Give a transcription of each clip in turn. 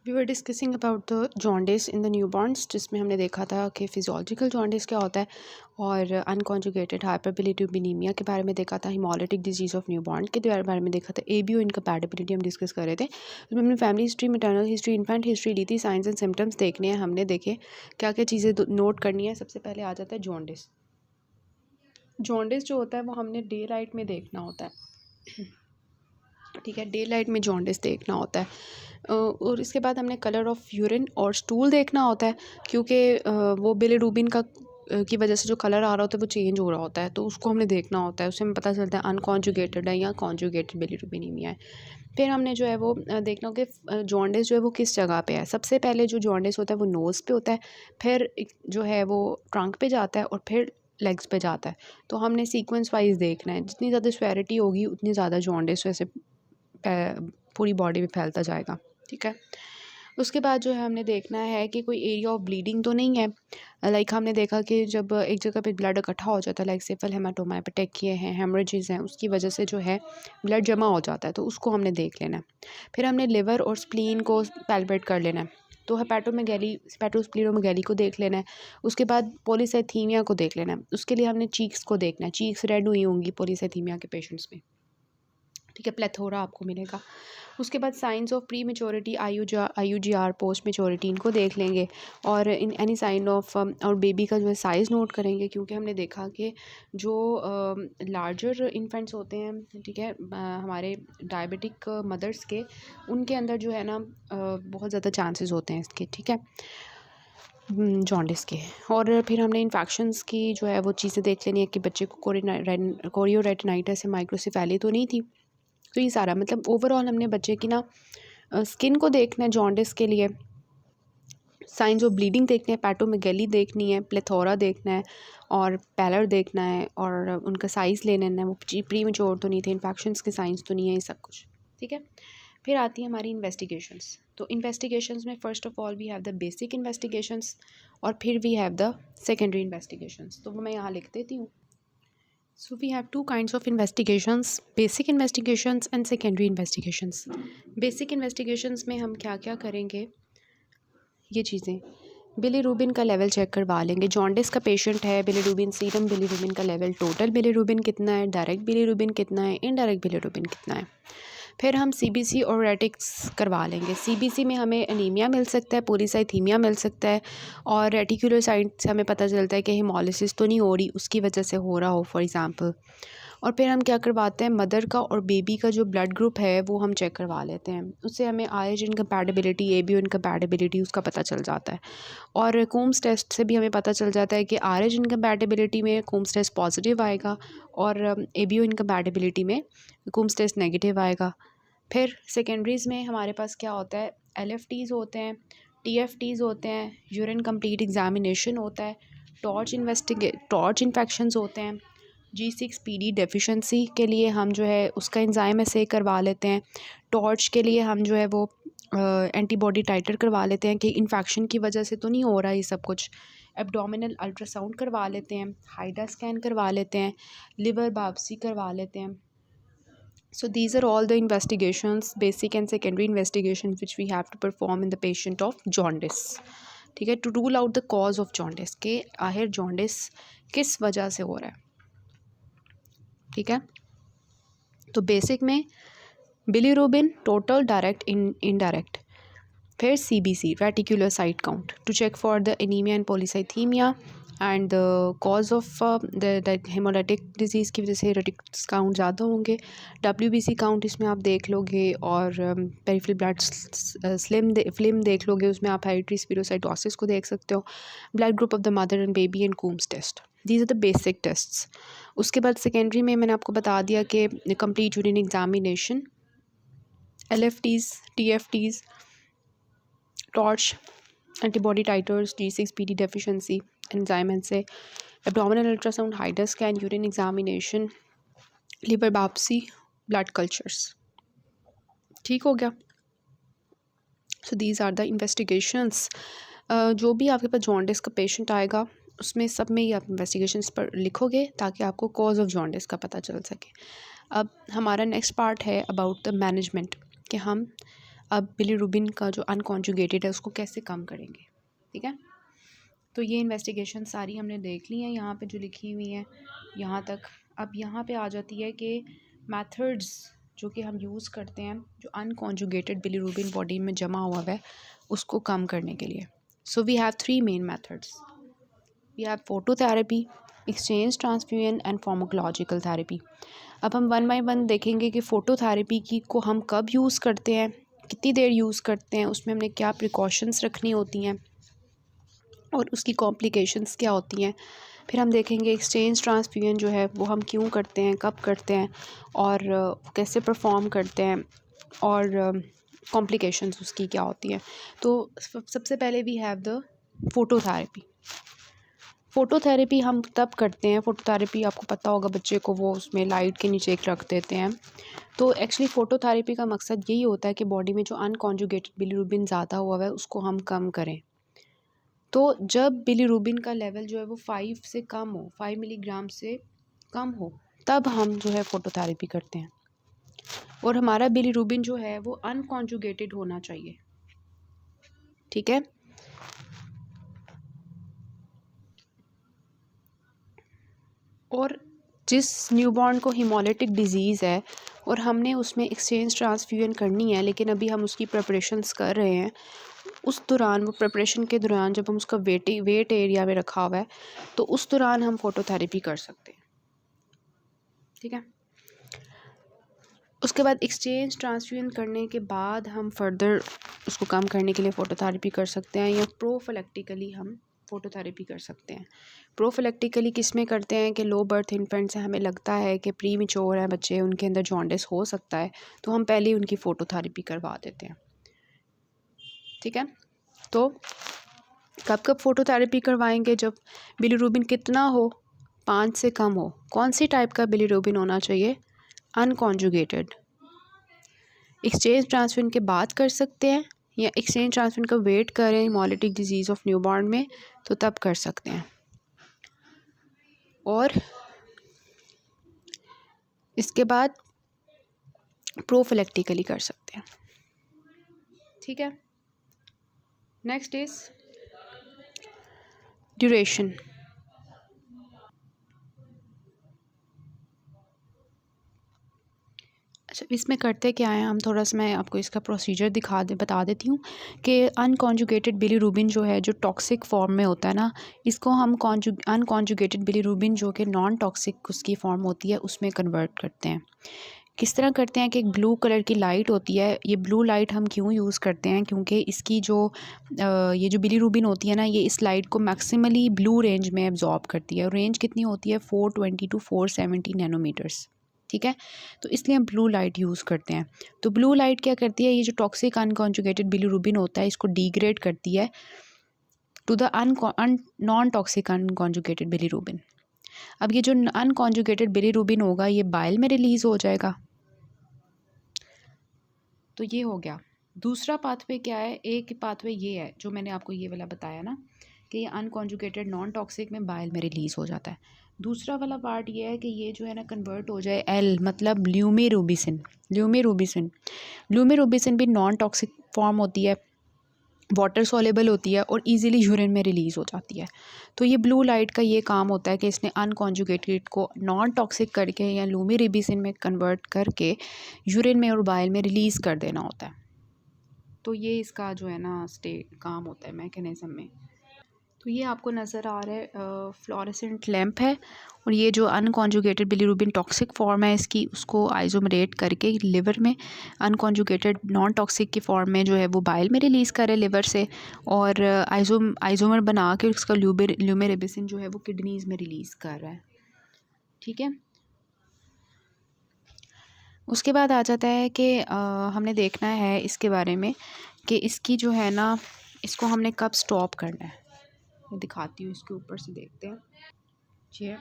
We were discussing about the jaundice in the newborns, जिसमें हमने देखा था कि फिजियोलॉजिकल जॉन्डिस क्या होता है और अनकॉन्जुगेटेड हाइपरबिलिट्यूबिनीमिया के बारे में देखा था, हिमोलिटिक डिजीज़ ऑफ न्यूबॉर्न के बारे में देखा था, एबीओ इनकम्पैटिबिलिटी हम डिस्कस कर रहे थे। उसमें हमने family history, maternal history, infant history ली थी, साइंस एंड सिम्टम्स देखने हैं हमने, देखे क्या क्या चीज़ें नोट करनी है। सबसे पहले आ जाता है जॉन्डिस। जॉन्डिस जो होता है वो हमने डे लाइट में देखना होता है, ठीक है, डे लाइट में जॉन्डिस देखना होता है। और इसके बाद हमने कलर ऑफ यूरिन और स्टूल देखना होता है, क्योंकि वो बिलिरुबिन का की वजह से जो कलर आ रहा होता है वो चेंज हो रहा होता है, तो उसको हमने देखना होता है। उससे हमें पता चलता है अनकॉन्जुगेटेड है या कॉन्जुगेटेड बिलिरुबिनीमिया है। फिर हमने जो है वो देखना हो कि जॉन्डिस जो है वो किस जगह पे है। सबसे पहले जो जॉन्डिस होता है वो नोज़ पे होता है, फिर जो है वो ट्रंक पे जाता है और फिर लेग्स पे जाता है। तो हमने सीक्वेंस वाइज देखना है, जितनी ज़्यादा स्वेरिटी होगी उतनी ज़्यादा जॉन्डिस वैसे पूरी बॉडी में फैलता जाएगा, ठीक है। उसके बाद जो है हमने देखना है कि कोई एरिया ऑफ ब्लीडिंग तो नहीं है। लाइक हमने देखा कि जब एक जगह पे ब्लड इकट्ठा हो जाता है, लाइक सिफल हेमाटोमा, पेटेकिए हैं, हेमरेजेस हैं, उसकी वजह से जो है ब्लड जमा हो जाता है, तो उसको हमने देख लेना है। फिर हमने लिवर और स्प्लीन को पैल्पेट कर लेना है, तो हेपेटोस्प्लीनोमेगैली को देख लेना है। उसके बाद पॉलीसाइथीमिया को देख लेना है। उसके लिए हमने चीक्स को देखना है, चीक्स रेड हुई होंगी पॉलीसाइथीमिया के पेशेंट्स में, ठीक है, प्लेथोरा आपको मिलेगा। उसके बाद science of pre maturity, IUGR, post maturity, इनको देख लेंगे। और इन एनी साइन ऑफ और बेबी का जो है साइज़ नोट करेंगे, क्योंकि हमने देखा कि जो लार्जर इन्फेंट्स होते हैं, ठीक है, हमारे डायबिटिक मदर्स के, उनके अंदर जो है ना बहुत ज़्यादा चांसेस होते हैं इसके, ठीक है, जॉन्डिस के। और फिर हमने इन्फेक्शंस की जो है वो चीज़ें देख लेनी है कि बच्चे को कोरियोरेटिनाइटिस या माइक्रोसेफेली तो नहीं थी। तो ये सारा मतलब ओवरऑल हमने बच्चे की ना स्किन को देखना है जॉन्डिस के लिए, साइंस ऑफ ब्लीडिंग देखने हैं, पैटोमेगैली देखनी है, प्लेथोरा देखना है और पैलर देखना है, और उनका साइज़ ले लेना है, वो प्री मेच्योर तो नहीं थे, इन्फेक्शंस के साइंस तो नहीं है, ये सब कुछ, ठीक है। फिर आती है हमारी इन्वेस्टिगेशंस। तो इन्वेस्टिगेशंस में first of all we have the basic investigations और फिर we have the secondary investigations. तो वो मैं यहाँ लिख देती हूँ। So we have two kinds of investigations, basic investigations and secondary investigations. Basic investigations में हम क्या क्या करेंगे, ये चीज़ें, बिलीरुबिन का लेवल चेक करवा लेंगे। जॉन्डिस का पेशेंट है, बिलीरुबिन सीरम बिलीरुबिन का लेवल, टोटल बिलीरुबिन कितना है, डायरेक्ट बिलीरुबिन कितना है, इनडायरेक्ट बिलीरुबिन कितना है। फिर हम सीबीसी और रेटिक्स करवा लेंगे। सीबीसी में हमें एनीमिया मिल सकता है, पॉलीसाइथीमिया मिल सकता है, और रेटिकुलोसाइट से हमें पता चलता है कि हेमोलिसिस तो नहीं हो रही, उसकी वजह से हो रहा हो फॉर एग्ज़ाम्पल। और फिर हम क्या करवाते हैं, मदर का और बेबी का जो ब्लड ग्रुप है वो हम चेक करवा लेते हैं। उससे हमें आईएच इनकम्पैटिबिलिटी, एबीओ इनकम्पैटिबिलिटी उसका पता चल जाता है। और कूम्स टेस्ट से भी हमें पता चल जाता है कि आरएच इनकम्पैटिबिलिटी में कूम्स टेस्ट पॉजिटिव आएगा और एबीओ इनकम्पैटिबिलिटी में कूम्स टेस्ट नेगेटिव आएगा। फिर सेकेंडरीज़ में हमारे पास क्या होता है, एलएफटीज़ होते हैं, टीएफटीज़ होते हैं, यूरिन कंप्लीट एग्जामिनेशन होता है, टॉर्च इन्फेक्शंस होते हैं। G6PD डेफिशिएंसी के लिए हम जो है उसका एंजाइम ऐसे करवा लेते हैं। टॉर्च के लिए हम जो है वो एंटीबॉडी टाइटर करवा लेते हैं कि इन्फेक्शन की वजह से तो नहीं हो रहा ये सब कुछ। एब्डोमिनल अल्ट्रासाउंड करवा लेते हैं, हाइडा स्कैन करवा लेते हैं, लिवर बायोप्सी करवा लेते हैं। So these are all the investigations, basic and secondary investigations which we have to perform in the patient of jaundice, ठीक है, to rule out the cause of jaundice, के आखिर जॉन्डिस किस वजह से हो रहा है, ठीक है। तो बेसिक में बिलीरुबिन, टोटल, डायरेक्ट, इनडायरेक्ट। फिर CBC, reticulocyte count, to check for the anaemia and polycythaemia and the cause of the haemolytic disease की वजह से रेटिक्स काउंट ज़्यादा होंगे। डब्ल्यूबीसी काउंट इसमें आप देख लोगे, और पेरिफेरल ब्लड फिल्म देख लोगे, उसमें आप हेरिडिटरी स्पिरोसाइटोसिस को देख सकते हो। Blood group of the mother and baby and Coombs test, these are the basic tests. उसके बाद सेकेंडरी में मैंने आपको बता दिया कि complete urine examination, LFTs, TFTs, TORCH, antibody titres, G6PD deficiency, enzyme से, abdominal ultrasound, HIDA scan, urine examination, liver biopsy, blood cultures, ठीक हो गया। So these are the investigations. जो भी आपके पास जॉन्डिस का पेशेंट आएगा उसमें सब में ही आप इन्वेस्टिगेशंस पर लिखोगे ताकि आपको कॉज ऑफ जॉन्डिस का पता चल सके। अब हमारा नेक्स्ट पार्ट है अबाउट द मैनेजमेंट, कि हम अब बिलीरुबिन का जो अनकॉन्जुगेटेड है उसको कैसे कम करेंगे। ठीक है, तो ये इन्वेस्टिगेशन सारी हमने देख ली हैं यहाँ पे जो लिखी हुई हैं यहाँ तक। अब यहाँ पे आ जाती है कि मेथड्स जो कि हम यूज़ करते हैं जो अनकॉन्जुगेटेड बिलीरुबिन बॉडी में जमा हुआ है उसको कम करने के लिए। So we have 3 main methods. We have phototherapy, exchange transfusion and pharmacological therapy. अब हम वन बाय वन देखेंगे कि फ़ोटोथेरेपी की को हम कब यूज़ करते हैं, कितनी देर यूज़ करते हैं, उसमें हमने क्या प्रिकॉशंस रखनी होती हैं और उसकी कॉम्प्लिकेशंस क्या होती हैं। फिर हम देखेंगे एक्सचेंज ट्रांसफ्यूजन जो है वो हम क्यों करते हैं, कब करते हैं और कैसे परफॉर्म करते हैं और कॉम्प्लिकेशंस उसकी क्या होती हैं। तो सबसे पहले वी हैव द फ़ोटोथेरेपी। फ़ोटोथेरेपी हम तब करते हैं, फ़ोटोथेरेपी आपको पता होगा बच्चे को वो उसमें लाइट के नीचे एक रख देते हैं। तो एक्चुअली फ़ोटोथेरेपी का मकसद यही होता है कि बॉडी में जो अनकॉन्जुगेटेड बिलीरुबिन ज़्यादा हुआ है उसको हम कम करें। तो जब बिलीरुबिन का लेवल जो है वो 5 से कम हो, 5 मिलीग्राम से कम हो, तब हम जो है फ़ोटोथेरेपी करते हैं। और हमारा बिलीरुबिन जो है वो अनकॉन्जुगेटेड होना चाहिए। ठीक है, और जिस न्यूबॉर्न को हीमोलिटिक डिज़ीज़ है और हमने उसमें एक्सचेंज ट्रांसफ्यूजन करनी है लेकिन अभी हम उसकी प्रिपरेशंस कर रहे हैं, उस दौरान वो प्रिपरेशन के दौरान जब हम उसका वेट एरिया में रखा हुआ है तो उस दौरान हम फ़ोटोथेरेपी कर सकते हैं। ठीक है, उसके बाद एक्सचेंज ट्रांसफ्यूजन करने के बाद हम फर्दर उसको कम करने के लिए फ़ोटोथेरेपी कर सकते हैं या प्रोफिलैक्टिकली हम फ़ोटोथेरेपी कर सकते हैं। प्रोफिलैक्टिकली किस में करते हैं कि लो बर्थ इन्फेंट्स हैं, हमें लगता है कि प्री मैच्योर हैं बच्चे, उनके अंदर जॉन्डिस हो सकता है, तो हम पहले ही उनकी फ़ोटोथेरेपी करवा देते हैं। ठीक है, तो कब कब फ़ोटोथेरेपी करवाएंगे? जब बिलीरुबिन कितना हो, 5 से कम हो। कौन सी टाइप का बिलीरुबिन होना चाहिए? अनकॉन्जुगेटेड। एक्सचेंज ट्रांसफ्यूजन के बाद कर सकते हैं या एक्सचेंज ट्रांसफ्यूजन का वेट करें हीमोलिटिक डिजीज़ ऑफ न्यूबॉर्न में, तो तब कर सकते हैं। और इसके बाद प्रोफिलैक्टिकली कर सकते हैं। ठीक है, नेक्स्ट इज ड्यूरेशन। अच्छा, इसमें करते क्या है हम, थोड़ा सा मैं आपको इसका प्रोसीजर बता देती हूँ कि अनकॉन्जुगेटेड बिलीरुबिन जो है जो टॉक्सिक फॉर्म में होता है ना, इसको हम अनकॉन्जुगेटेड बिलीरुबिन जो कि नॉन टॉक्सिक उसकी फॉर्म होती है उसमें कन्वर्ट करते हैं। किस तरह करते हैं कि एक ब्लू कलर की लाइट होती है, ये ब्लू लाइट हम क्यों यूज़ करते हैं, क्योंकि इसकी जो ये जो बिलीरुबिन होती है ना, ये इस लाइट को मैक्सिमली ब्लू रेंज में एब्जॉर्ब करती है। और रेंज कितनी होती है? 420 टू 470 नैनोमीटर्स। ठीक है, तो इसलिए हम ब्लू लाइट यूज़ करते हैं। तो ब्लू लाइट क्या करती है, ये जो टॉक्सिक अनकॉन्जुगेटेड बिलीरुबिन होता है इसको डिग्रेड करती है to the non toxic unconjugated bilirubin. अब ये जो अनकॉन्जुगेटेड बिलीरुबिन होगा ये बाइल में रिलीज़ हो जाएगा। तो ये हो गया। दूसरा पाथवे क्या है? एक पाथवे ये है जो मैंने आपको ये वाला बताया ना कि ये अनकॉन्जुगेटेड नॉन टॉक्सिक में बाइल में रिलीज़ हो जाता है। दूसरा वाला पार्ट ये है कि ये जो है ना कन्वर्ट हो जाए एल, मतलब ल्यूमिरुबिसिन। ल्यूमिरुबिसिन भी नॉन टॉक्सिक फॉर्म होती है, वाटर सॉलेबल होती है और इजीली यूरिन में रिलीज़ हो जाती है। तो ये ब्लू लाइट का ये काम होता है कि इसने अनकॉन्जुगेटेड को नॉन टॉक्सिक करके या ल्यूमिरुबिसिन में कन्वर्ट करके यूरिन में और बाइल में रिलीज़ कर देना होता है। तो ये इसका जो है ना काम होता है मैकेनिज़्म में। तो ये आपको नज़र आ रहा है फ्लोरेसेंट लैंप है और ये जो अनकॉन्जुगेटेड बिलीरुबिन टॉक्सिक फॉर्म है इसकी, उसको आइसोमरेट करके लिवर में अनकॉन्जुगेटेड नॉन टॉक्सिक की फॉर्म में जो है वो बाइल में रिलीज़ करे लिवर से, और आइसोमर बना के उसका ल्यूमिरुबिसिन जो है वो किडनीज़ में रिलीज़ कर रहा है। ठीक है, उसके बाद आ जाता है कि हमने देखना है इसके बारे में कि इसकी जो है ना, इसको हमने कब स्टॉप करना है। मैं दिखाती हूँ, इसके ऊपर से देखते हैं जी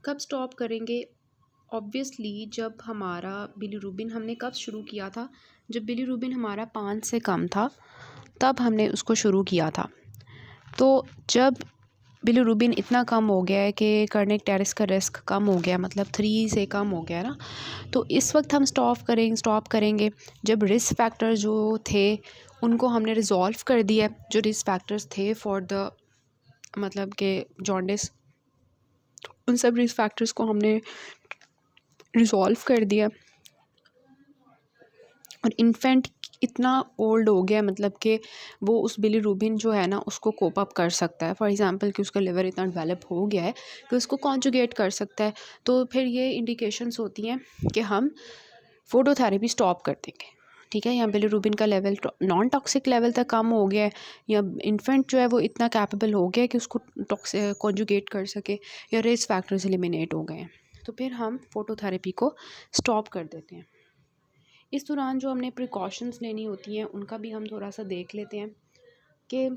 कब स्टॉप करेंगे। ऑब्वियसली जब हमारा बिलीरुबिन हमने कब शुरू किया था, जब बिलीरुबिन हमारा 5 से कम था तब हमने उसको शुरू किया था। तो जब बिलीरुबिन इतना कम हो गया है कि कार्डियक टेरेस का रिस्क कम हो गया, मतलब 3 से कम हो गया ना। तो इस वक्त हम स्टॉप करेंगे जब रिस्क फैक्टर जो थे उनको हमने रिज़ॉल्व कर दिया। जो रिस्क फैक्टर्स थे फॉर द मतलब के जॉन्डिस, उन सब रिस्क फैक्टर्स को हमने रिज़ॉल्व कर दिया। और इन्फेंट इतना ओल्ड हो गया, मतलब कि वो उस बिलीरुबिन जो है ना उसको कोप अप कर सकता है। फॉर एग्जांपल कि उसका लिवर इतना डेवलप हो गया है कि उसको कॉन्जुगेट कर सकता है। तो फिर ये इंडिकेशंस होती हैं कि हम फोटोथेरेपी स्टॉप कर देंगे। ठीक है, या बिलीरुबिन का लेवल नॉन टॉक्सिक लेवल तक कम हो गया है, या इन्फेंट जो है वो इतना कैपेबल हो गया है कि उसको कॉन्जुगेट कर सके, या रिस्क फैक्टर्स एलिमिनेट हो गए हैं, तो फिर हम फोटोथेरेपी को स्टॉप कर देते हैं। इस दौरान जो हमने प्रिकॉशंस लेनी होती हैं उनका भी हम थोड़ा सा देख लेते हैं कि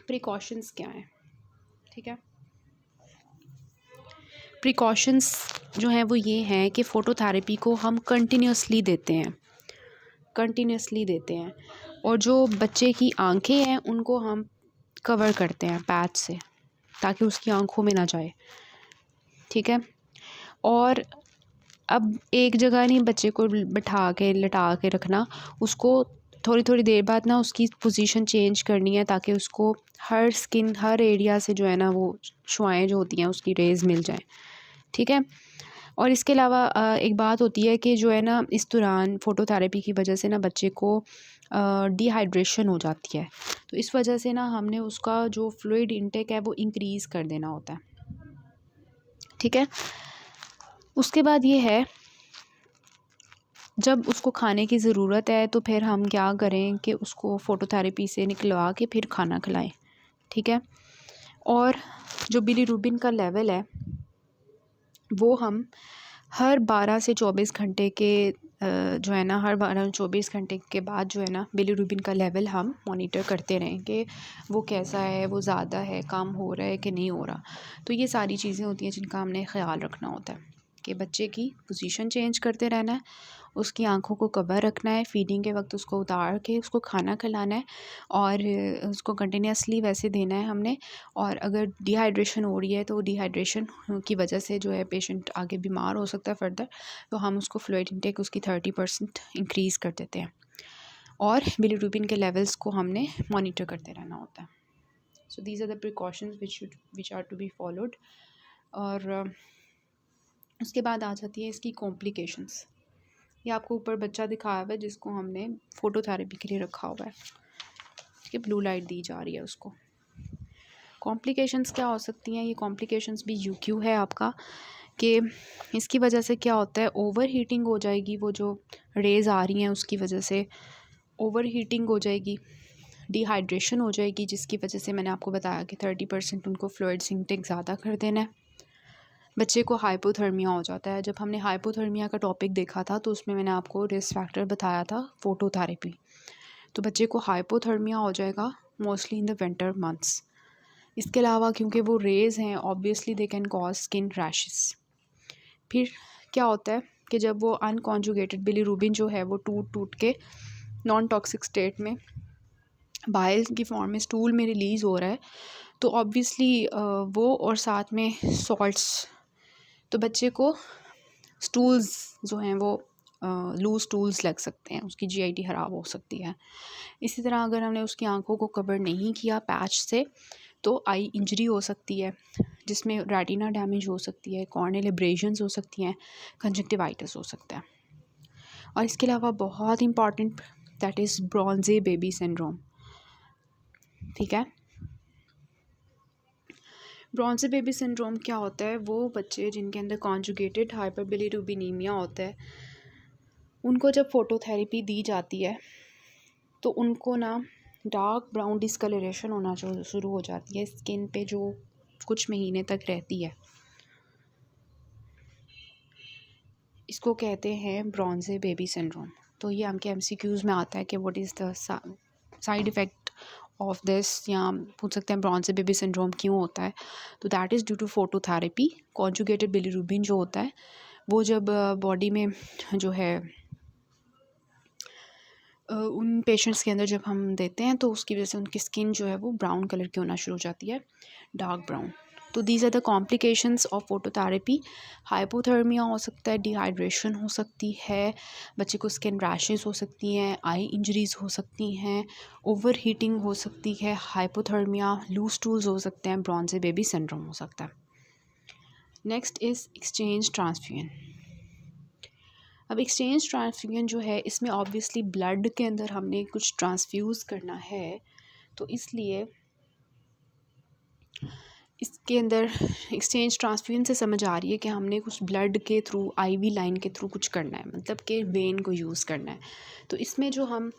प्रिकॉशंस क्या हैं। ठीक है, प्रिकॉशंस जो हैं वो ये हैं कि फ़ोटोथेरेपी को हम कंटिन्यूसली देते हैं, और जो बच्चे की आंखें हैं उनको हम कवर करते हैं पैच से, ताकि उसकी आंखों में ना जाए। ठीक है, और अब एक जगह नहीं बच्चे को बिठा के लटा के रखना, उसको थोड़ी थोड़ी देर बाद ना उसकी पोजीशन चेंज करनी है, ताकि उसको हर स्किन हर एरिया से जो है ना वो शुआएं जो होती हैं उसकी रेज़ मिल जाएं। ठीक है, और इसके अलावा एक बात होती है कि जो है ना इस दौरान फ़ोटोथेरेपी की वजह से ना बच्चे को डिहाइड्रेशन हो जाती है। तो इस वजह से ना हमने उसका जो फ्लूइड इंटेक है वो इंक्रीज़ कर देना होता है। ठीक है, उसके बाद ये है जब उसको खाने की ज़रूरत है तो फिर हम क्या करें कि उसको फ़ोटोथेरेपी से निकलवा के फिर खाना खिलाएं। ठीक है, और जो बिलीरुबिन का लेवल है वो हम हर 12 से 24 घंटे के जो है ना हर 12-24 घंटे के बाद जो है ना बिलीरुबिन का लेवल हम मॉनिटर करते रहें कि वो कैसा है, वो ज़्यादा है, कम हो रहा है कि नहीं हो रहा। तो ये सारी चीज़ें होती हैं जिनका हमने ख़्याल रखना होता है कि बच्चे की पोजीशन चेंज करते रहना है, उसकी आंखों को कवर रखना है, फीडिंग के वक्त उसको उतार के उसको खाना खिलाना है, और उसको कंटिन्यूसली वैसे देना है हमने। और अगर डिहाइड्रेशन हो रही है तो डिहाइड्रेशन की वजह से जो है पेशेंट आगे बीमार हो सकता है फर्दर, तो हम उसको फ्लूइड इंटेक उसकी 30% इंक्रीज़ कर देते हैं, और बिलीरुबिन के लेवल्स को हमने मॉनिटर करते रहना होता है। So these are the precautions which are to be followed. और उसके बाद आ जाती है इसकी कॉम्प्लिकेशंस। ये आपको ऊपर बच्चा दिखाया हुआ है जिसको हमने फ़ोटोथेरेपी के लिए रखा हुआ है, कि ब्लू लाइट दी जा रही है उसको। कॉम्प्लिकेशंस क्या हो सकती हैं? ये कॉम्प्लिकेशंस भी यूक्यू है आपका, कि इसकी वजह से क्या होता है, ओवर हीटिंग हो जाएगी, वो जो रेज़ आ रही हैं उसकी वजह से ओवर हीटिंग हो जाएगी, डिहाइड्रेशन हो जाएगी, जिसकी वजह से मैंने आपको बताया कि 30% उनको फ्लूइड्स इंटेक ज़्यादा कर देना है। बच्चे को हाइपोथर्मिया हो जाता है। जब हमने हाइपोथर्मिया का टॉपिक देखा था तो उसमें मैंने आपको रिस्क फैक्टर बताया था फ़ोटोथेरेपी। तो बच्चे को हाइपोथर्मिया हो जाएगा mostly in the winter months. इसके अलावा क्योंकि वो रेज़ हैं obviously they can cause skin rashes. फिर क्या होता है कि जब वो अनकॉन्जुगेटेड बिलीरुबिन जो है वो टूट टूट के नॉन टॉक्सिक स्टेट में बाइल की फॉर्म में स्टूल में रिलीज़ हो रहा है, तो ऑब्वियसली वो और साथ में सॉल्ट्स, तो बच्चे को स्टूल्स जो हैं वो लूज स्टूल्स लग सकते हैं, उसकी जीआईटी ख़राब हो सकती है। इसी तरह अगर हमने उसकी आंखों को कवर नहीं किया पैच से तो आई इंजरी हो सकती है, जिसमें रेटिना डैमेज हो सकती है, कॉर्नियल एब्रेशंस हो सकती हैं, कंजक्टिवाइटिस हो सकता है। और इसके अलावा बहुत important that is bronze baby syndrome. ठीक है, ब्रॉन्जे बेबी सिंड्रोम क्या होता है, वो बच्चे जिनके अंदर कॉन्जुगेटेड हाइपरबिलीरुबिनीमिया होता है उनको जब फ़ोटोथेरेपी दी जाती है तो उनको ना डार्क ब्राउन डिस्कलरेशन होना शुरू हो जाती है स्किन पे, जो कुछ महीने तक रहती है। इसको कहते हैं ब्रॉन्जे बेबी सिंड्रोम। तो ये हमके एमसीक्यूज़ में आता है कि what is the side effect of this, या पूछ सकते हैं ब्रॉन्जे बेबी सिंड्रोम क्यों होता है। तो that is due to phototherapy. Conjugated bilirubin जो होता है वो जब बॉडी में जो है उन पेशेंट्स के अंदर जब हम देते हैं तो उसकी वजह से उनकी स्किन जो है वो ब्राउन कलर की होना शुरू हो जाती है, डार्क ब्राउन। तो these are the complications of phototherapy. Hypothermia हो सकता है, डिहाइड्रेशन हो सकती है, बच्चे को स्किन रैशेस हो सकती हैं, आई इंजरीज़ हो सकती हैं, ओवर हीटिंग हो सकती है, हाइपोथर्मिया, लूज टूल्स हो सकते हैं, ब्रॉन्जी बेबी सिंड्रोम हो सकता है। Next is exchange transfusion. अब एक्सचेंज ट्रांसफ्यूजन जो है इसमें ऑब्वियसली ब्लड के अंदर हमने कुछ ट्रांसफ्यूज़ करना है, तो इसलिए इसके अंदर एक्सचेंज ट्रांसफ्यूजन से समझ आ रही है कि हमने कुछ ब्लड के थ्रू, आईवी लाइन के थ्रू कुछ करना है, मतलब कि वेन को यूज़ करना है। तो इसमें जो हम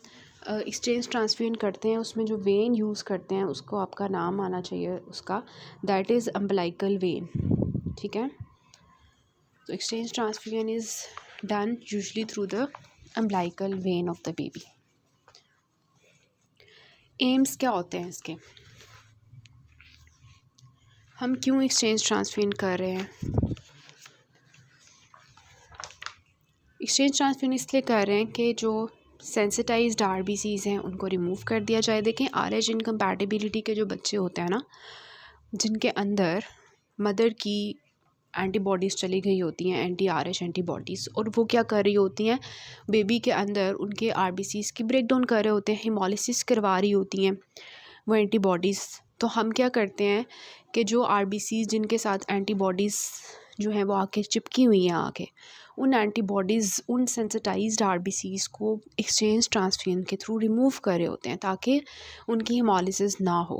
एक्सचेंज ट्रांसफ्यूजन करते हैं उसमें जो वेन यूज़ करते हैं उसको आपका नाम आना चाहिए उसका, दैट इज़ अम्बिलिकल वेन। ठीक है, तो exchange transfusion is done usually through the umbilical when of the baby. AIIMS क्या होते हैं इसके, हम क्यों एक्सचेंज ट्रांसफ्यूजन कर रहे हैं? एक्सचेंज ट्रांसफ्यूजन इसलिए कर रहे हैं कि जो सेंसिटाइज्ड आरबीसीज़ हैं उनको रिमूव कर दिया जाए। देखें, RH इनकम्पैटिबिलिटी के जो बच्चे होते हैं ना, जिनके अंदर मदर की एंटीबॉडीज़ चली गई होती हैं, anti-RH एंटीबॉडीज़, और वो क्या कर रही होती हैं, बेबी के अंदर उनके आरबीसीज़ की ब्रेक डाउन कर रहे होते हैं, हिमोलिसिस करवा रही होती हैं वो एंटीबॉडीज़। तो हम क्या करते हैं कि जो आरबीसीज़ जिनके साथ एंटीबॉडीज़ जो हैं वो आके चिपकी हुई हैं आके, उन एंटीबॉडीज़, उन सेंसिटाइज्ड आरबीसीज़ को एक्सचेंज ट्रांसफ्यूजन के थ्रू रिमूव कर रहे होते हैं ताकि उनकी हिमोलिसिस ना हो।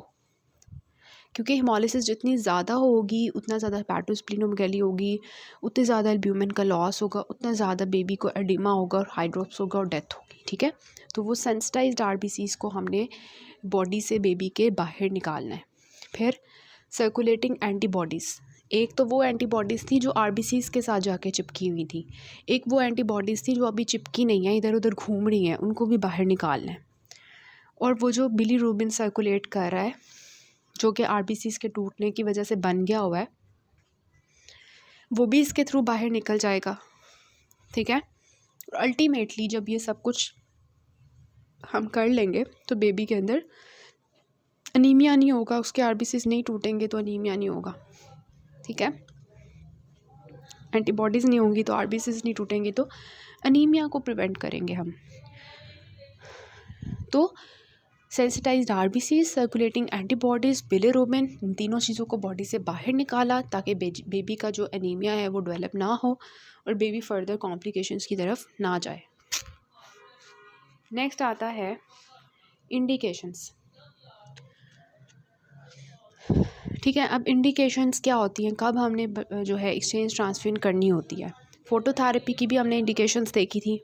क्योंकि हिमोलिसिस जितनी ज़्यादा होगी उतना ज़्यादा हेपेटोस्प्लीनोमेगाली होगी, उतने ज़्यादा एल्ब्यूमिन का लॉस होगा, उतना ज़्यादा बेबी को एडिमा होगा और हाइड्रोप्स होगा और डेथ होगी। ठीक है, तो वो सेंसिटाइज्ड आरबीसीज़ को हमने बॉडी से बेबी के बाहर निकालना है। फिर सर्कुलेटिंग एंटीबॉडीज़, एक तो वो एंटीबॉडीज़ थी जो आरबीसीज़ के साथ जाके चिपकी हुई थी, एक वो एंटीबॉडीज़ थी जो अभी चिपकी नहीं है, इधर उधर घूम रही हैं, उनको भी बाहर निकालना है। और वो जो बिलीरुबिन सर्कुलेट कर रहा है जो कि आरबीसीज़ के टूटने की वजह से बन गया हुआ है, वो भी इसके थ्रू बाहर निकल जाएगा। ठीक है, अल्टीमेटली जब ये सब कुछ हम कर लेंगे तो बेबी के अंदर अनीमिया नहीं होगा, उसके आरबीसीज़ नहीं टूटेंगे तो अनीमिया नहीं होगा। ठीक है, एंटीबॉडीज़ नहीं होंगी तो आरबीसीज़ नहीं टूटेंगे, तो अनीमिया को प्रिवेंट करेंगे हम। तो sensitised RBCs, circulating antibodies, bilirubin, इन तीनों चीज़ों को बॉडी से बाहर निकाला ताकि बेबी का जो एनीमिया है वो डेवलप ना हो और बेबी फर्दर कॉम्प्लिकेशंस की तरफ ना जाए। नेक्स्ट आता है इंडिकेशंस। ठीक है, अब इंडिकेशंस क्या होती हैं, कब हमने जो है एक्सचेंज ट्रांसफ्यूजन करनी होती है। फ़ोटोथेरेपी की भी हमने इंडिकेशंस देखी थी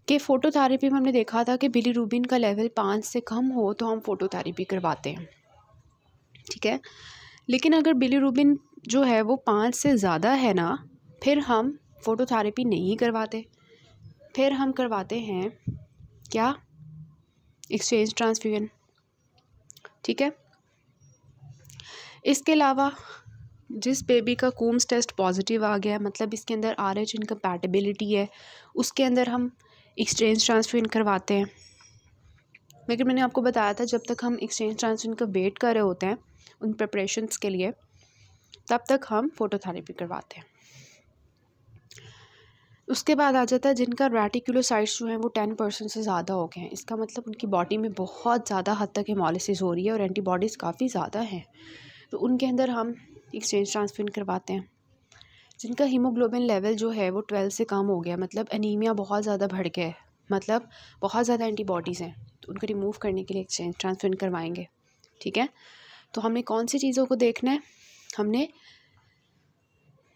कि फ़ोटोथेरेपी में हमने देखा था कि बिलीरुबिन का लेवल 5 से कम हो तो हम फ़ोटोथेरेपी करवाते हैं। ठीक है, लेकिन अगर बिलीरुबिन जो है वो 5 से ज़्यादा है ना, फिर हम फ़ोटोथेरेपी नहीं करवाते, फिर हम करवाते हैं क्या, एक्सचेंज ट्रांसफ्यूजन। ठीक है, इसके अलावा जिस बेबी का कूम्स टेस्ट पॉजिटिव आ गया, मतलब इसके अंदर RH इनकम्पैटिबिलिटी है, उसके अंदर हम एक्सचेंज ट्रांसफ्यूजन करवाते हैं। लेकिन मैंने आपको बताया था जब तक हम एक्सचेंज ट्रांसफ्यूजन का वेट कर रहे होते हैं उन प्रिपरेशंस के लिए, तब तक हम फ़ोटोथेरेपी करवाते हैं। उसके बाद आ जाता है जिनका रेटिकुलोसाइट्स जो हैं वो 10% से ज़्यादा हो गए हैं, इसका मतलब उनकी बॉडी में बहुत ज़्यादा हद तक हेमोलिसिस हो रही है और एंटीबॉडीज़ काफ़ी ज़्यादा हैं, तो उनके अंदर हम एक्सचेंज ट्रांसफ्यूजन करवाते हैं। जिनका हीमोग्लोबिन लेवल जो है वो 12 से कम हो गया, मतलब एनीमिया बहुत ज़्यादा बढ़ गया है, मतलब बहुत ज़्यादा एंटीबॉडीज़ हैं, तो उनको रिमूव करने के लिए एक्सचेंज ट्रांसफ्यूजन करवाएंगे। ठीक है, तो हमने कौन सी चीज़ों को देखना है, हमने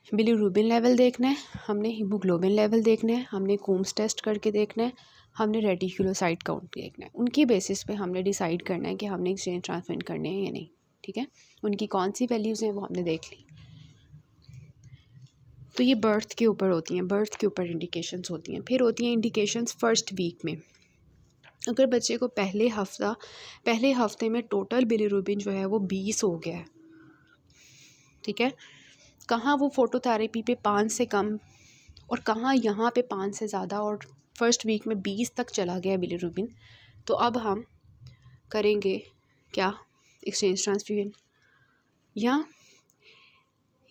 बिलीरुबिन लेवल देखना है, हमने हीमोग्लोबिन लेवल देखना है, हमने कूम्स टेस्ट करके देखना है, हमने रेटिकुलोसाइट काउंट देखना है। उनकी बेसिस पे हमने डिसाइड करना है कि हमने एक्सचेंज ट्रांसफ्यूजन करने हैं या नहीं। ठीक है, उनकी कौन सी वैल्यूज़ हैं वो हमने देख ली। तो ये बर्थ के ऊपर होती हैं, बर्थ के ऊपर इंडिकेशंस होती हैं। फिर होती हैं इंडिकेशंस फर्स्ट वीक में। अगर बच्चे को पहले हफ्ते में टोटल बिलीरुबिन जो है वो 20 हो गया है, ठीक है, कहाँ वो फ़ोटोथेरेपी पे 5 से कम और कहाँ यहाँ पे 5 से ज़्यादा और फर्स्ट वीक में 20 तक चला गया बिलीरुबिन। तो अब हम करेंगे क्या, एक्सचेंज ट्रांसफ्यूजन। या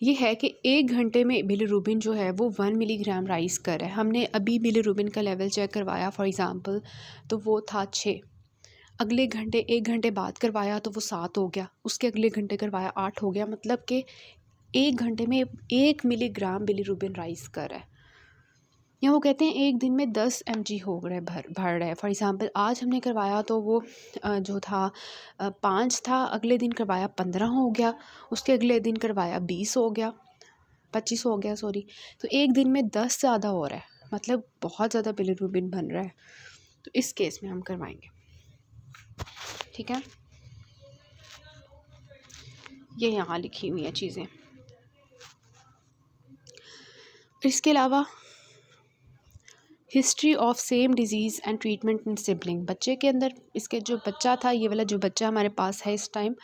ये है कि 1 घंटे में बिलीरुबिन जो है वो 1 मिलीग्राम राइज कर है। हमने अभी बिलीरुबिन का लेवल चेक करवाया फॉर एग्ज़ाम्पल, तो वो था 6। अगले घंटे 1 घंटे बाद करवाया तो वो 7 हो गया, उसके अगले घंटे करवाया 8 हो गया। मतलब कि 1 घंटे में 1 मिलीग्राम बिलीरुबिन राइज कर है। या वो कहते हैं 1 दिन में 10 mg हो रहा है, भर रहा है। फॉर एग्ज़ाम्पल आज हमने करवाया तो वो जो था 5 था, अगले दिन करवाया 15 हो गया, उसके अगले दिन करवाया 20 हो गया, 25 हो गया सॉरी। तो 1 दिन में 10 ज़्यादा हो रहा है, मतलब बहुत ज़्यादा बिलीरुबिन बन रहा है। तो इस केस में हम करवाएंगे, ठीक है। ये यहाँ लिखी हुई हैं चीज़ें। इसके अलावा history of same disease and treatment in sibling. बच्चे के अंदर, इसके जो बच्चा था, ये वाला जो बच्चा हमारे पास है इस टाइम,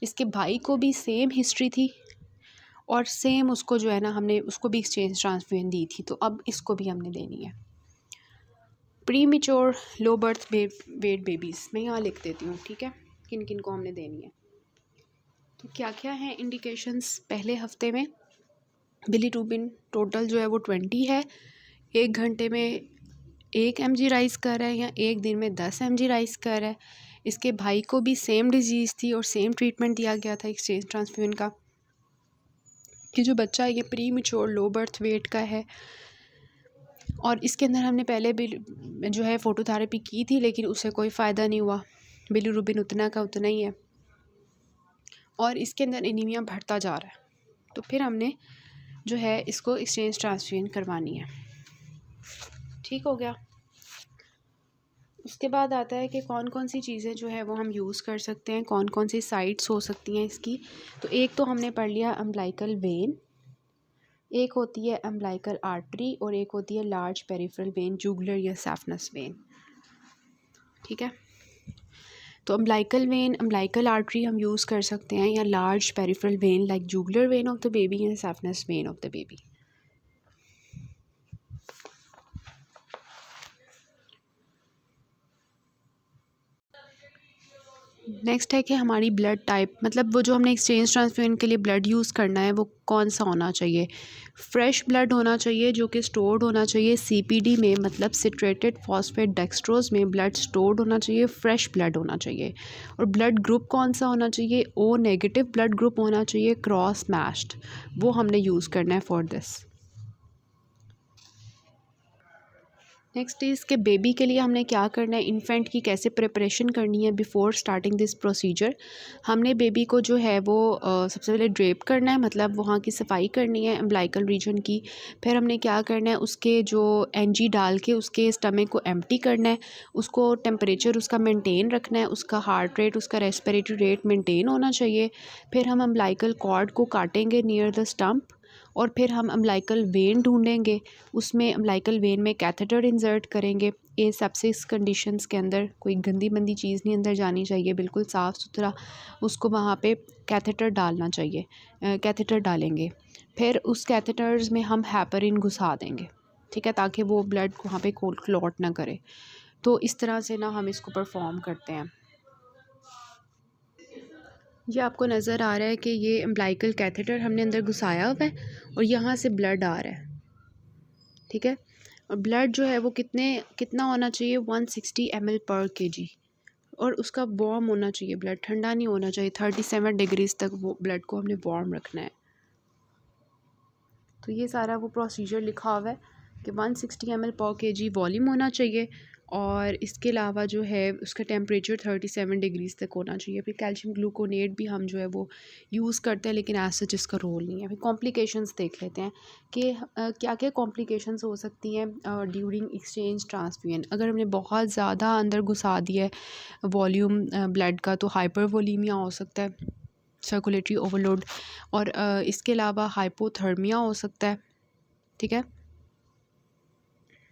इसके भाई को भी सेम हिस्ट्री थी और सेम उसको जो है ना, हमने उसको भी एक्सचेंज ट्रांसफ्यूजन दी थी। तो अब इसको भी हमने देनी है। Pre mature low birth weight babies, मैं यहाँ लिख देती हूँ, ठीक है, किन किन को हमने देनी है। तो क्या क्या है इंडिकेशंस। पहले हफ्ते में बिलीरुबिन टोटल जो है वो 20 है, 1 घंटे में 1 mg राइज़ कर रहा है या 1 दिन में 10 mg राइज़ कर रहा है। इसके भाई को भी सेम डिजीज़ थी और सेम ट्रीटमेंट दिया गया था एक्सचेंज ट्रांसफ्यूजन का। कि जो बच्चा है ये pre mature low birth weight का है और इसके अंदर हमने पहले भी जो है फ़ोटोथेरेपी की थी, लेकिन उससे कोई फ़ायदा नहीं हुआ। बिलीरुबिन उतना का उतना ही है और इसके अंदर एनीमिया बढ़ता जा रहा है। तो फिर हमने जो है इसको एक्सचेंज ट्रांसफ्यूजन करवानी है, ठीक हो गया। उसके बाद आता है कि कौन कौन सी चीज़ें जो है वो हम यूज़ कर सकते हैं, कौन कौन सी साइट्स हो सकती हैं इसकी। तो एक तो हमने पढ़ लिया अम्बिलिकल वेन, एक होती है अम्बिलिकल आर्टरी और एक होती है लार्ज पेरिफेरल वेन, जुगुलर या सैफनस वेन, ठीक है। तो अम्बिलिकल वेन, अम्बिलिकल आर्टरी हम यूज़ कर सकते हैं, या large peripheral vein like jugular vein of the baby या saphenous vein of the baby. Next है कि हमारी ब्लड टाइप, मतलब वो जो हमने एक्सचेंज ट्रांसफ्यूजन के लिए ब्लड यूज़ करना है वो कौन सा होना चाहिए। फ्रेश ब्लड होना चाहिए जो कि स्टोर्ड होना चाहिए सीपीडी में, मतलब सिट्रेटेड फॉस्फेट डेक्सट्रोज में ब्लड स्टोर्ड होना चाहिए, फ्रेश ब्लड होना चाहिए। और ब्लड ग्रुप कौन सा होना चाहिए, ओ नेगेटिव ब्लड ग्रुप होना चाहिए, क्रॉस मैच्ड, वो हमने यूज़ करना है फॉर दिस। नेक्स्ट इज़ के बेबी के लिए हमने क्या करना है, इन्फेंट की कैसे प्रिपरेशन करनी है बिफ़ोर स्टार्टिंग दिस प्रोसीजर। हमने बेबी को जो है वो सबसे पहले ड्रेप करना है, मतलब वहाँ की सफाई करनी है अम्बिलिकल रीजन की। फिर हमने क्या करना है, उसके जो एनजी डाल के उसके स्टमक को एम्प्टी करना है, उसको टेम्परेचर उसका मेंटेन रखना है, उसका हार्ट रेट, उसका रेस्पिरेटरी रेट मेंटेन होना चाहिए। फिर हम अम्बिलिकल कॉर्ड को काटेंगे नियर द स्टम्प और फिर हम अम्बिलिकल वेन ढूंढेंगे, उसमें अम्बिलिकल वेन में कैथेटर इंसर्ट करेंगे। ये सेप्सिस कंडीशंस के अंदर कोई गंदी मंदी चीज़ नहीं अंदर जानी चाहिए, बिल्कुल साफ़ सुथरा उसको वहाँ पे कैथेटर डालना चाहिए, कैथेटर डालेंगे। फिर उस कैथेटर्स में हम हैपरिन घुसा देंगे, ठीक है, ताकि वो ब्लड वहाँ पे क्लॉट ना करे। तो इस तरह से ना हम इसको परफॉर्म करते हैं। ये आपको नज़र आ रहा है कि ये अम्बिलिकल कैथेटर हमने अंदर घुसाया हुआ है और यहाँ से ब्लड आ रहा है, ठीक है। और ब्लड जो है वो कितना होना चाहिए, 160 ml पर kg, और उसका वार्म होना चाहिए ब्लड, ठंडा नहीं होना चाहिए। 37 डिग्रीज़ तक वो ब्लड को हमने वार्म रखना है। तो ये सारा वो प्रोसीजर लिखा हुआ है कि 160 ml पर kg वॉल्यूम होना चाहिए और इसके अलावा जो है उसका टेम्परेचर 37 डिग्रीज़ तक होना चाहिए। फिर कैल्शियम ग्लूकोनेट भी हम जो है वो यूज़ करते हैं, लेकिन एज सच इसका रोल नहीं है। फिर कॉम्प्लिकेशंस देख लेते हैं कि क्या क्या कॉम्प्लिकेशंस हो सकती हैं ड्यूरिंग एक्सचेंज ट्रांसफ्यूजन। अगर हमने बहुत ज़्यादा अंदर घुसा दिया है वॉल्यूम ब्लड का तो हाइपरवोलीमिया हो सकता है, सर्कुलेटरी ओवरलोड, और इसके अलावा हाइपोथर्मिया हो सकता है, ठीक है।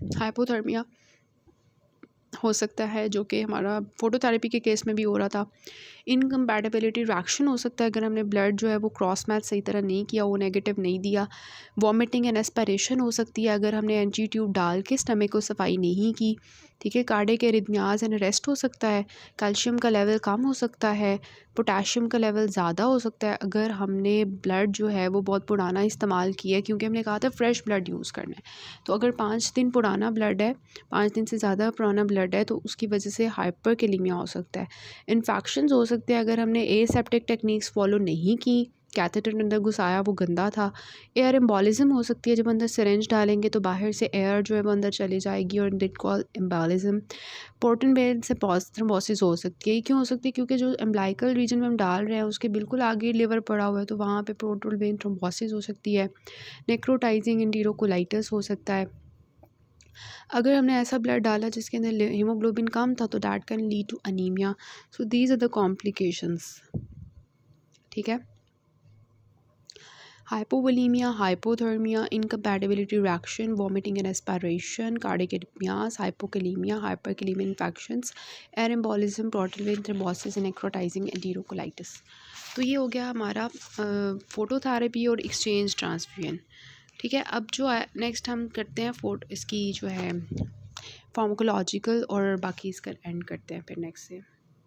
हाइपोथर्मिया हो सकता है, जो कि हमारा फ़ोटोथेरेपी के केस में भी हो रहा था। इनकम्पैटिबिलिटी रिएक्शन हो सकता है अगर हमने ब्लड जो है वो क्रॉस मैच सही तरह नहीं किया, वो नेगेटिव नहीं दिया। वॉमिटिंग एंड एस्पिरेशन हो सकती है अगर हमने एनजी ट्यूब डाल के स्टमक को सफाई नहीं की। ठीक है, कार्डियक एरिथमियाज एंड अरेस्ट हो सकता है। कैल्शियम का लेवल कम हो सकता है। पोटेशियम का लेवल ज़्यादा हो सकता है अगर हमने ब्लड जो है वो बहुत पुराना इस्तेमाल किया है, क्योंकि हमने कहा था फ्रेश ब्लड यूज़ करना है। तो अगर 5 दिन पुराना ब्लड है, 5 दिन से ज़्यादा पुराना ब्लड है, तो उसकी वजह से हाइपरकैलेमिया हो सकता है। इन्फेक्शंस हो सकते हैं अगर हमने एसेप्टिक टेक्निक्स फॉलो नहीं की, कैथेटर अंदर घुसाया, वो गंदा था। एयर एम्बोलिज्म हो सकती है, जब अंदर सिरिंज डालेंगे तो बाहर से एयर जो है वो अंदर चली जाएगी और that call embolism. Portal vein से थ्रोम्बोसिस हो सकती है। ये क्यों हो सकती है? क्योंकि जो एम्ब्लाइकल रीजन में हम डाल रहे हैं उसके बिल्कुल आगे लिवर पड़ा हुआ है, तो वहाँ पे पोर्टल वेन थ्रोम्बोसिस हो सकती है। नेक्रोटाइजिंग एंटीरोकोलाइटिस हो सकता है। अगर हमने ऐसा ब्लड डाला जिसके अंदर हीमोग्लोबिन कम था, तो that can lead to anaemia. So these are the complications. ठीक है, hypovolaemia, hypothermia, incompatibility reaction, vomiting and aspiration, cardiac arrhythmias, hypokalaemia, hyperkalaemia infections, air embolism, portal vein thrombosis, necrotising enterocolitis. तो ये हो गया हमारा फ़ोटोथेरेपी और एक्सचेंज ट्रांसफ्यूजन। ठीक है, अब जो है नेक्स्ट हम करते हैं इसकी जो है फार्माकोलॉजिकल, और बाकी इसका एंड करते हैं फिर नेक्स्ट से।